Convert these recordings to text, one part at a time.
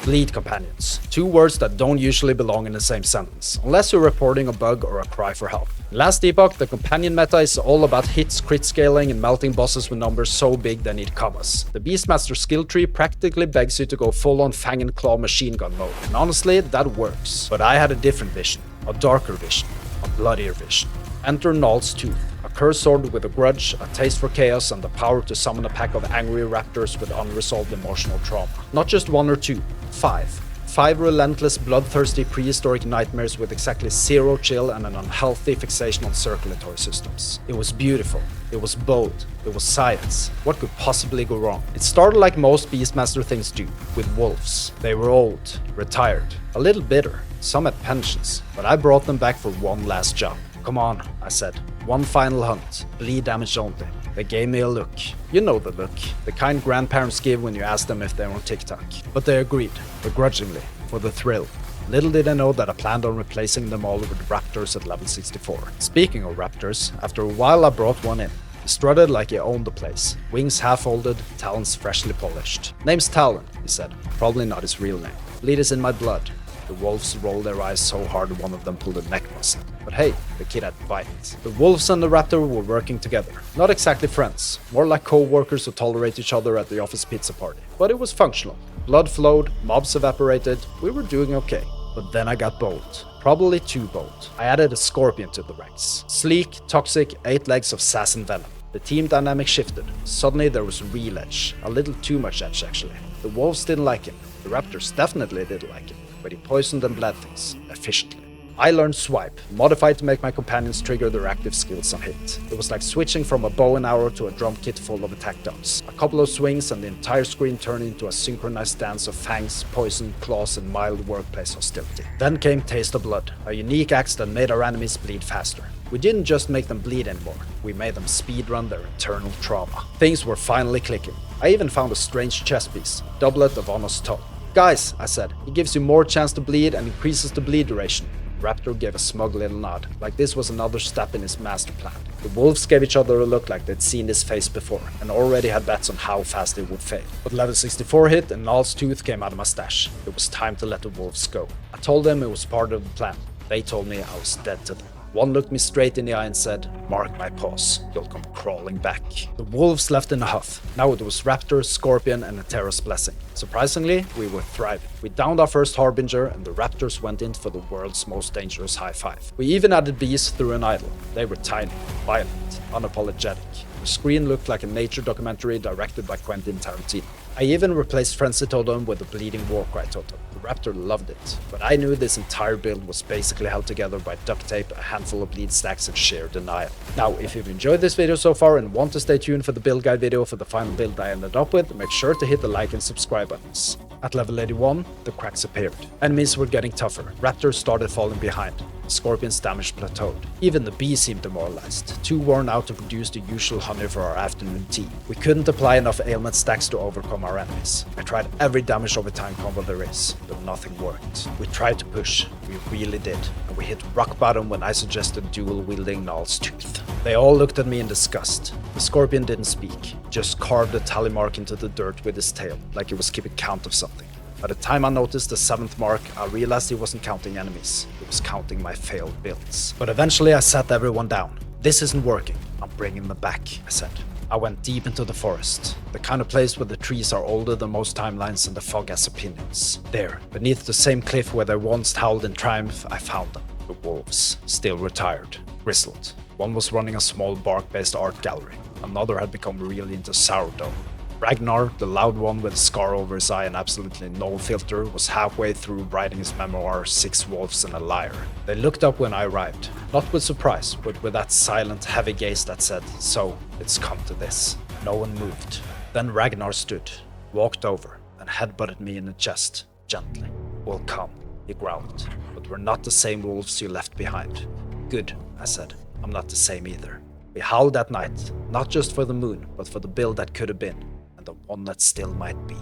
Bleed companions. Two words that don't usually belong in the same sentence, unless you're reporting a bug or a cry for help. In last Epoch, the companion meta is all about hits, crit scaling, and melting bosses with numbers so big they need commas. The Beastmaster skill tree practically begs you to go full on fang and claw machine gun mode, and honestly, that works. But I had a different vision, a darker vision, a bloodier vision. Enter Null's Tooth, a cursed sword with a grudge, a taste for chaos, and the power to summon a pack of angry raptors with unresolved emotional trauma. Not just one or two, five. Five relentless, bloodthirsty prehistoric nightmares with exactly zero chill and an unhealthy fixation on circulatory systems. It was beautiful. It was bold. It was science. What could possibly go wrong? It started like most Beastmaster things do, with wolves. They were old, retired, a little bitter. Some had pensions, but I brought them back for one last job. Come on, I said. One final hunt. Bleed damage only. They gave me a look. You know the look. The kind grandparents give when you ask them if they're on TikTok. But they agreed, begrudgingly, for the thrill. Little did I know that I planned on replacing them all with raptors at level 64. Speaking of raptors, after a while I brought one in. He strutted like he owned the place. Wings half-folded, talons freshly polished. Name's Talon, he said. Probably not his real name. Bleed is in my blood. The wolves rolled their eyes so hard one of them pulled a neck muscle. But hey, the kid had bite. The wolves and the raptor were working together. Not exactly friends, more like co-workers who tolerate each other at the office pizza party. But it was functional. Blood flowed, mobs evaporated, we were doing okay. But then I got bold. Probably too bold. I added a scorpion to the ranks. Sleek, toxic, 8 legs of sass and venom. The team dynamic shifted. Suddenly there was real edge. A little too much edge actually. The wolves didn't like him. The raptors definitely didn't like him. But he poisoned and bled things, efficiently. I learned Swipe, modified to make my companions trigger their active skills on hit. It was like switching from a bow and arrow to a drum kit full of attack darts. A couple of swings and the entire screen turned into a synchronized dance of fangs, poison, claws, and mild workplace hostility. Then came Taste of Blood, a unique axe that made our enemies bleed faster. We didn't just make them bleed anymore, we made them speedrun their internal trauma. Things were finally clicking. I even found a strange chess piece, doublet of Honest Toe. Guys, I said, it gives you more chance to bleed and increases the bleed duration. Raptor gave a smug little nod, like this was another step in his master plan. The wolves gave each other a look like they'd seen this face before, and already had bets on how fast it would fail. But level 64 hit and Null's Tooth came out of my stash. It was time to let the wolves go. I told them it was part of the plan. They told me I was dead to them. One looked me straight in the eye and said, "Mark my paws, you'll come crawling back." The wolves left in a huff. Now it was Raptor, Scorpion, and a Terra's Blessing. Surprisingly, we were thriving. We downed our first Harbinger, and the Raptors went in for the world's most dangerous high five. We even added bees through an idol. They were tiny, violent, unapologetic. The screen looked like a nature documentary directed by Quentin Tarantino. I even replaced Frenzy Totem with a bleeding Warcry Totem. The Raptor loved it, but I knew this entire build was basically held together by duct tape, a handful of bleed stacks, and sheer denial. Now, if you've enjoyed this video so far and want to stay tuned for the build guide video for the final build I ended up with, make sure to hit the like and subscribe buttons. At level 81, the cracks appeared. Enemies were getting tougher. Raptors started falling behind. The Scorpion's damage plateaued. Even the bees seemed demoralized, too worn out to produce the usual honey for our afternoon tea. We couldn't apply enough ailment stacks to overcome our enemies. I tried every damage over time combo there is, but nothing worked. We tried to push, we really did, and we hit rock bottom when I suggested dual-wielding Null's Tooth. They all looked at me in disgust. The Scorpion didn't speak, just carved a tally mark into the dirt with his tail, like he was keeping count of something. By the time I noticed the 7th mark, I realized he wasn't counting enemies. He was counting my failed builds. But eventually I sat everyone down. This isn't working. I'm bringing them back, I said. I went deep into the forest, the kind of place where the trees are older than most timelines and the fog has opinions. There, beneath the same cliff where they once howled in triumph, I found them. The wolves, still retired, grizzled. One was running a small bark-based art gallery. Another had become really into sourdough. Ragnar, the loud one with a scar over his eye and absolutely no filter, was halfway through writing his memoir, 6 Wolves and a Liar. They looked up when I arrived, not with surprise, but with that silent, heavy gaze that said, "So, it's come to this." No one moved. Then Ragnar stood, walked over, and headbutted me in the chest, gently. "We'll come," he growled, "but we're not the same wolves you left behind." "Good," I said. "I'm not the same either." We howled that night, not just for the moon, but for the build that could have been. The one that still might be.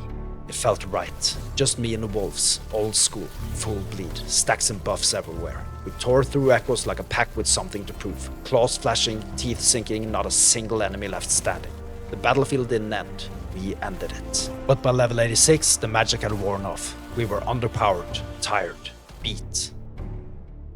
It felt right. Just me and the wolves, old school, full bleed, stacks and buffs everywhere. We tore through echoes like a pack with something to prove. Claws flashing, teeth sinking, not a single enemy left standing. The battlefield didn't end, we ended it. But by level 86, the magic had worn off. We were underpowered, tired, beat.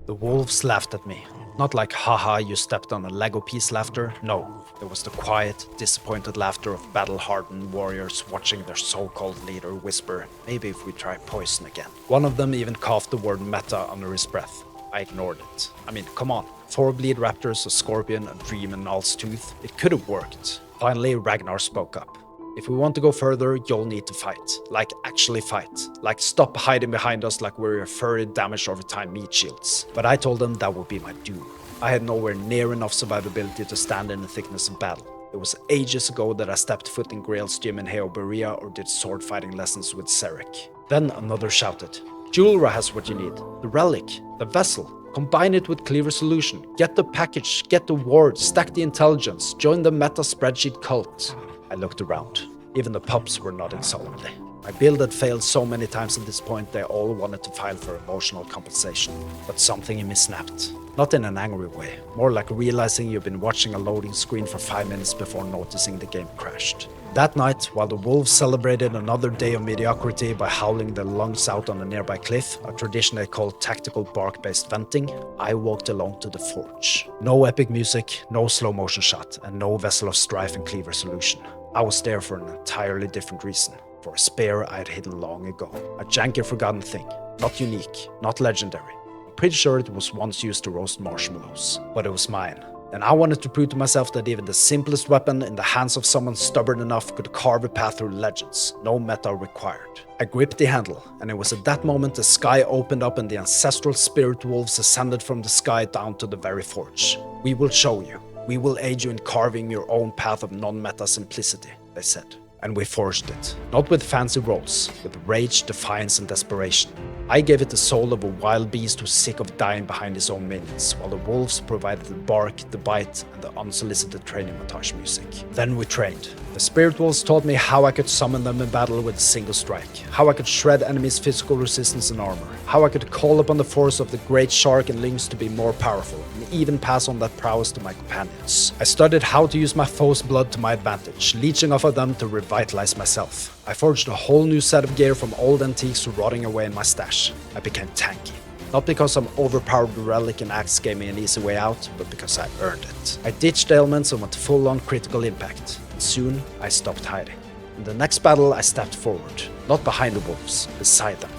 The wolves laughed at me. Not like haha you stepped on a Lego piece laughter, no. There was the quiet, disappointed laughter of battle-hardened warriors watching their so-called leader whisper, maybe if we try poison again. One of them even coughed the word meta under his breath. I ignored it. I mean, come on. 4 bleed raptors, a scorpion, a dream and Null's tooth. It could have worked. Finally, Ragnar spoke up. If we want to go further, you'll need to fight. Like, actually fight. Like, stop hiding behind us like we're your furry damage over time meat shields. But I told them that would be my doom. I had nowhere near enough survivability to stand in the thickness of battle. It was ages ago that I stepped foot in Grail's gym in Heoberia or did sword fighting lessons with Serek. Then another shouted, Julra has what you need. The relic, the vessel. Combine it with clear resolution. Get the package, get the ward, stack the intelligence, join the meta spreadsheet cult. I looked around. Even the pups were nodding solemnly. My build had failed so many times at this point they all wanted to file for emotional compensation. But something in me snapped. Not in an angry way, more like realizing you've been watching a loading screen for 5 minutes before noticing the game crashed. That night, while the wolves celebrated another day of mediocrity by howling their lungs out on a nearby cliff, a tradition they call tactical bark-based venting, I walked alone to the forge. No epic music, no slow motion shot, and no vessel of strife and clear resolution. I was there for an entirely different reason. For a spear I had hidden long ago. A janky forgotten thing. Not unique, not legendary. I'm pretty sure it was once used to roast marshmallows. But it was mine. And I wanted to prove to myself that even the simplest weapon in the hands of someone stubborn enough could carve a path through legends, no meta required. I gripped the handle, and it was at that moment the sky opened up and the ancestral spirit wolves ascended from the sky down to the very forge. We will show you. We will aid you in carving your own path of non-meta simplicity, they said. And we forged it. Not with fancy rolls, with rage, defiance and desperation. I gave it the soul of a wild beast who's sick of dying behind his own minions, while the wolves provided the bark, the bite, and the unsolicited training montage music. Then we trained. The spirit wolves taught me how I could summon them in battle with a single strike, how I could shred enemies' physical resistance and armor, how I could call upon the force of the great shark and lynx to be more powerful, and even pass on that prowess to my companions. I studied how to use my foe's blood to my advantage, leeching off of them to revitalize myself. I forged a whole new set of gear from old antiques rotting away in my stash. I became tanky. Not because some overpowered relic and axe gave me an easy way out, but because I earned it. I ditched ailments and went full on critical impact. And soon, I stopped hiding. In the next battle, I stepped forward. Not behind the wolves, beside them.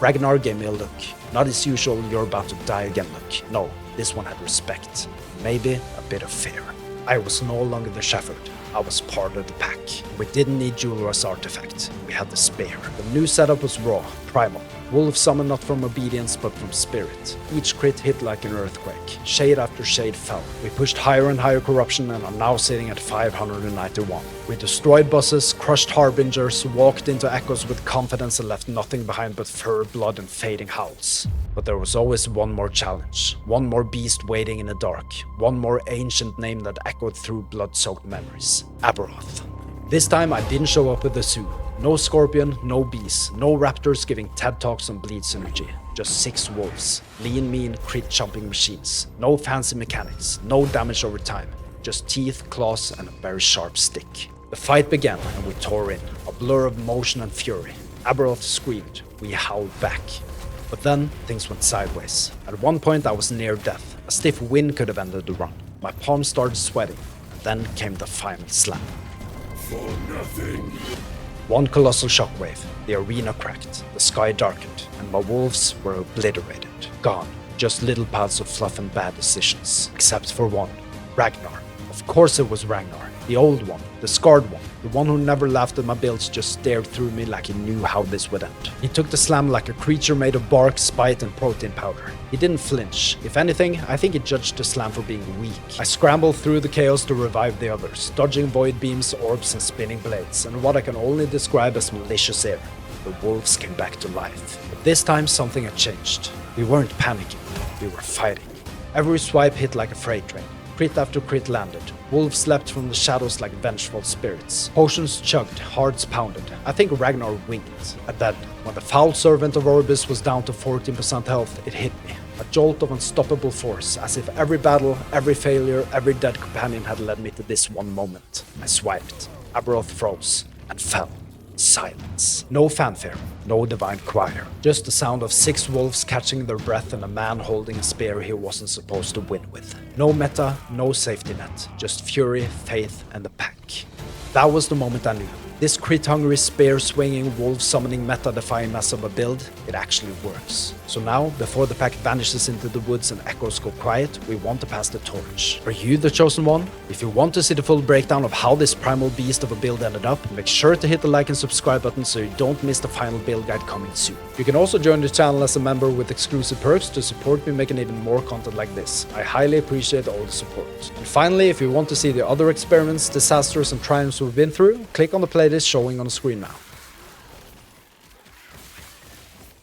Ragnar gave me a look. Not his usual, you're about to die again look. No, this one had respect. Maybe a bit of fear. I was no longer the shepherd. I was part of the pack. We didn't need Julra's artifact. We had the spear. The new setup was raw, primal. Wolves summoned not from obedience but from spirit. Each crit hit like an earthquake. Shade after shade fell. We pushed higher and higher corruption and are now sitting at 591. We destroyed bosses, crushed harbingers, walked into echoes with confidence and left nothing behind but fur, blood and fading howls. But there was always one more challenge. One more beast waiting in the dark. One more ancient name that echoed through blood-soaked memories. Aberoth. This time I didn't show up with the zoo. No scorpion, no bees, no raptors giving TED Talks on bleed synergy. Just 6 wolves. Lean, mean, crit-chomping machines. No fancy mechanics, no damage over time. Just teeth, claws, and a very sharp stick. The fight began, and we tore in. A blur of motion and fury. Aberoth screamed. We howled back. But then, things went sideways. At one point I was near death. A stiff wind could have ended the run. My palms started sweating. And then came the final slam. For nothing. One colossal shockwave, the arena cracked, the sky darkened, and my wolves were obliterated. Gone. Just little paths of fluff and bad decisions. Except for one. Ragnar. Of course it was Ragnar. The old one. The scarred one. The one who never laughed at my builds, just stared through me like he knew how this would end. He took the slam like a creature made of bark, spite, and protein powder. He didn't flinch. If anything, I think he judged the slam for being weak. I scrambled through the chaos to revive the others, dodging void beams, orbs, and spinning blades, and what I can only describe as malicious air. The wolves came back to life. But this time something had changed. We weren't panicking. We were fighting. Every swipe hit like a freight train. Crit after crit landed. Wolves leapt from the shadows like vengeful spirits. Potions chugged, hearts pounded. I think Ragnar winked. And then, when the foul servant of Orbis was down to 14% health, it hit me. A jolt of unstoppable force, as if every battle, every failure, every dead companion had led me to this one moment. I swiped. Aberoth froze and fell. Silence. No fanfare, no divine choir. Just the sound of 6 wolves catching their breath and a man holding a spear he wasn't supposed to win with. No meta, no safety net. Just fury, faith, and the pack. That was the moment I knew. This crit-hungry, spear-swinging, wolf-summoning, meta-defying mess of a build, it actually works. So now, before the pack vanishes into the woods and echoes go quiet, we want to pass the torch. Are you the chosen one? If you want to see the full breakdown of how this primal beast of a build ended up, make sure to hit the like and subscribe button so you don't miss the final build guide coming soon. You can also join the channel as a member with exclusive perks to support me making even more content like this. I highly appreciate all the support. And finally, if you want to see the other experiments, disasters, and triumphs we've been through, click on the playlist showing on the screen now.